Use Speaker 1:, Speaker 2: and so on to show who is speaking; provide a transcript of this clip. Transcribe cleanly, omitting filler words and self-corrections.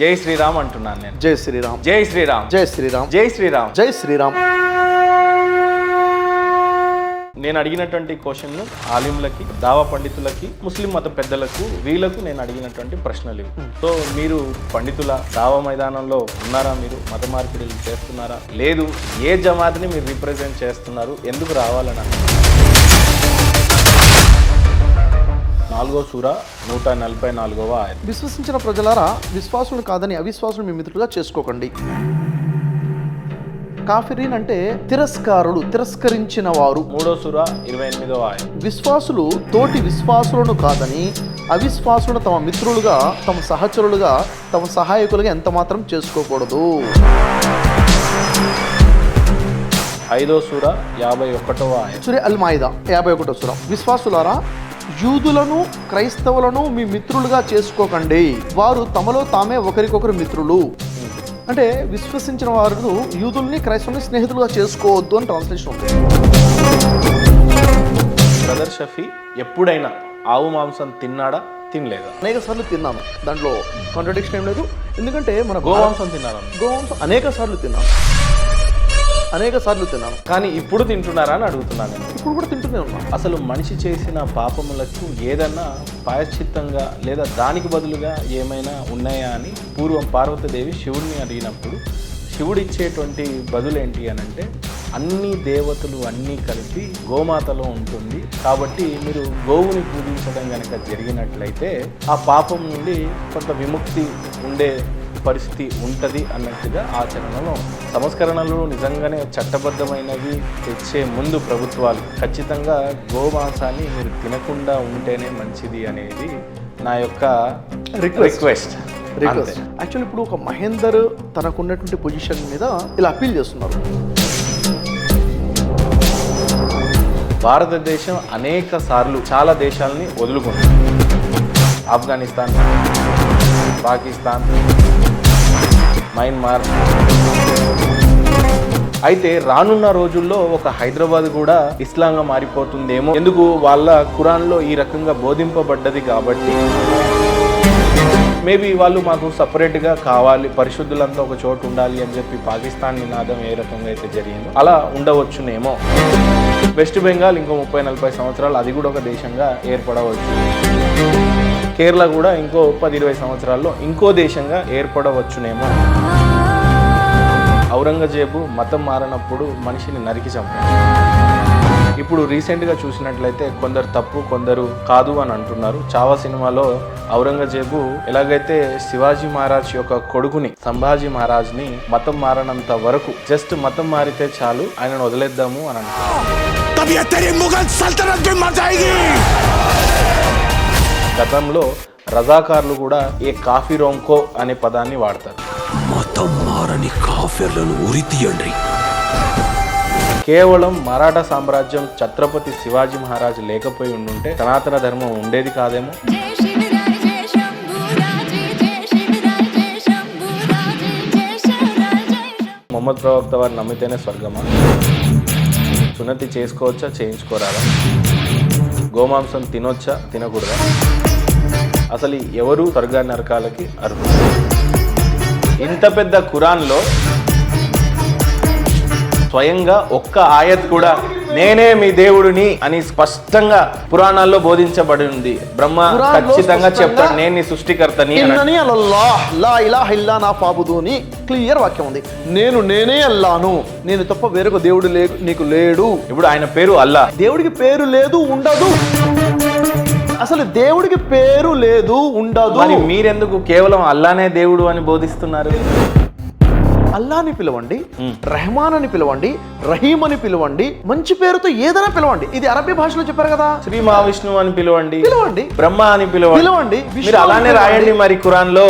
Speaker 1: జై శ్రీరామ్ అంటున్నాను నేను.
Speaker 2: జై శ్రీరామ్,
Speaker 1: జై శ్రీరామ్,
Speaker 2: జై శ్రీరామ్,
Speaker 1: జై శ్రీరామ్,
Speaker 2: జై శ్రీరామ్.
Speaker 1: నేను అడిగినటువంటి క్వశ్చన్ను ఆలింలకి, దావా పండితులకి, ముస్లిం మత పెద్దలకు, వీళ్ళకు నేను అడిగినటువంటి ప్రశ్నలు ఇవి. సో మీరు పండితుల దావా మైదానంలో ఉన్నారా? మీరు మత మార్పిడిలు చేస్తున్నారా? లేదు, ఏ జమాత్ని మీరు రిప్రజెంట్ చేస్తున్నారు? ఎందుకు రావాలని? 4వ సూర 144వ ఆయత.
Speaker 2: విశ్వసించిన ప్రజలారా, విశ్వాసులను కాదని అవిశ్వాసులు మీ మిత్రులుగా చేసుకోకండి. కాఫిరీన్ అంటే తిరస్కారులు, తిరస్కరించిన వారు.
Speaker 1: 3వ సూర 28వ ఆయత.
Speaker 2: విశ్వాసులు తోటి విశ్వాసులను కాదని అవిశ్వాసులను తమ మిత్రులుగా, తమ సహచరులుగా, తమ సహాయకులుగా ఎంత మాత్రం చేసుకోకూడదు.
Speaker 1: 5వ సూర 51వ ఆయత.
Speaker 2: సూర అల్ మాయిదా 51వ సూర. విశ్వాసులారా, యూదులను క్రైస్తవులను మీ మిత్రులుగా చేసుకోకండి, వారు తమలో తామే ఒకరికొకరు మిత్రులు. అంటే విశ్వసించిన వారు యూదుల్ని క్రైస్తవుల్ని స్నేహితులుగా చేసుకోవద్దు అని ట్రాన్స్లేషన్ ఉంది.
Speaker 1: బ్రదర్ షఫీ ఎప్పుడైనా ఆవు మాంసం తిన్నాడా, తినలేదా?
Speaker 2: అనేక సార్లు తిన్నాను, దాంట్లో కాంట్రడిక్షన్ ఏం లేదు. ఎందుకంటే మన
Speaker 1: గోమాంసం తిన్నారా?
Speaker 2: గోమాంసం అనేక సార్లు తిన్నాను.
Speaker 1: కానీ ఇప్పుడు తింటున్నారా అని అడుగుతున్నాను నేను.
Speaker 2: ఇప్పుడు కూడా తింటూనే ఉన్నాను.
Speaker 1: అసలు మనిషి చేసిన పాపములకు ఏదన్నా ప్రాయశ్చిత్తంగా లేదా దానికి బదులుగా ఏమైనా ఉన్నాయా అని పూర్వం పార్వతీదేవి శివుడిని అడిగినప్పుడు శివుడిచ్చేటువంటి బదులేంటి అని అంటే, అన్ని దేవతలు అన్నీ కలిపి గోమాతలో ఉంటుంది కాబట్టి మీరు గోవుని పూజించడం కనుక జరిగినట్లయితే ఆ పాపం నుండి కొంత విముక్తి ఉండే పరిస్థితి ఉంటుంది అన్నట్టుగా ఆచరణలో. సంస్కరణలు నిజంగానే చట్టబద్ధమైనవి తెచ్చే ముందు ప్రభుత్వాలు ఖచ్చితంగా గోమాంసాన్ని మీరు తినకుండా ఉంటేనే మంచిది అనేది నా యొక్క రిక్వెస్ట్.
Speaker 2: యాక్చువల్లీ ఇప్పుడు ఒక మహేందర్ తనకున్నటువంటి పొజిషన్ మీద ఇలా అప్పీల్ చేస్తున్నారు.
Speaker 1: భారతదేశం అనేక సార్లు చాలా దేశాలని వదులుకుంది. ఆఫ్ఘనిస్తాన్, పాకిస్తాన్, మయన్మార్. అయితే రానున్న రోజుల్లో ఒక హైదరాబాద్ కూడా ఇస్లాంగా మారిపోతుందేమో. ఎందుకు? వాళ్ళ ఖురాన్లో ఈ రకంగా బోధింపబడ్డది కాబట్టి మేబీ వాళ్ళు మాకు సపరేట్గా కావాలి, పరిశుద్ధులంతా ఒక చోటు ఉండాలి అని చెప్పి పాకిస్తాన్ నినాదం ఏ రకంగా అయితే జరిగిందో అలా ఉండవచ్చునేమో. వెస్ట్ బెంగాల్ ఇంకో 30-40 సంవత్సరాలు అది కూడా ఒక దేశంగా ఏర్పడవచ్చు. కేరళ కూడా ఇంకో 10-20 సంవత్సరాల్లో ఇంకో దేశంగా ఏర్పడవచ్చునేమో. ఔరంగజేబు మతం మారినప్పుడు మనిషిని నరికి చంపాడు. ఇప్పుడు రీసెంట్గా చూసినట్లయితే కొందరు తప్పు, కొందరు కాదు అని అంటున్నారు. చావా సినిమాలో ఔరంగజేబు ఎలాగైతే శివాజీ మహారాజ్ యొక్క కొడుకుని సంభాజీ మహారాజ్ని మతం మారనంత వరకు జస్ట్ మతం మారితే చాలు ఆయనను వదిలేద్దాము అని అంటారు. గతంలో రజాకార్లు కూడా ఏ కాఫీరోంకో అనే పదాన్ని వాడతారు.
Speaker 3: మతం మారని కాఫీర్లను ఉరి తీయండి.
Speaker 1: కేవలం మరాఠా సామ్రాజ్యం ఛత్రపతి శివాజీ మహారాజ్ లేకపోయి ఉండుంటే సనాతన ధర్మం ఉండేది కాదేమో. మొహమ్మద్ ప్రవక్త వారు నమ్మితేనే స్వర్గమా? సున్నతి చేసుకోవచ్చా, చేయించుకోరాదా? గోమాంసం తినొచ్చా, తినకూడదా? అసలు ఎవరు స్వర్గ నరకాలకి అర్హులు? ఇంత పెద్ద ఖురాన్లో స్వయంగా ఒక్క ఆయత్ కూడా నేనే మీ దేవుడిని అని స్పష్టంగా పురాణాల్లో బోధించబడి ఉంది. బ్రహ్మ ఖచ్చితంగా చెప్తాడు, నేను నీ సృష్టికర్తని.
Speaker 2: క్లియర్ వాక్యం ఉంది. నేనే అల్లాను, నేను తప్ప వేరొక దేవుడు నీకు లేడు.
Speaker 1: ఇప్పుడు ఆయన పేరు అల్లా.
Speaker 2: దేవుడికి పేరు లేదు, ఉండదు. అసలు దేవుడికి పేరు లేదు, ఉండదు.
Speaker 1: మరి మీరెందుకు కేవలం అల్లానే దేవుడు అని బోధిస్తున్నారు?
Speaker 2: అల్లాని పిలవండి, రెహమాన్ అని పిలవండి, రహీం అని పిలవండి, మంచి పేరుతో ఏదైనా పిలవండి. ఇది అరబీ భాషలో చెప్పారు కదా.
Speaker 1: శ్రీ మహావిష్ణువు అని పిలవండి, బ్రహ్మ అని పిలవండి.
Speaker 2: పిలవండి.
Speaker 1: మీరు అలానే రాయండి మరి ఖురాన్లో.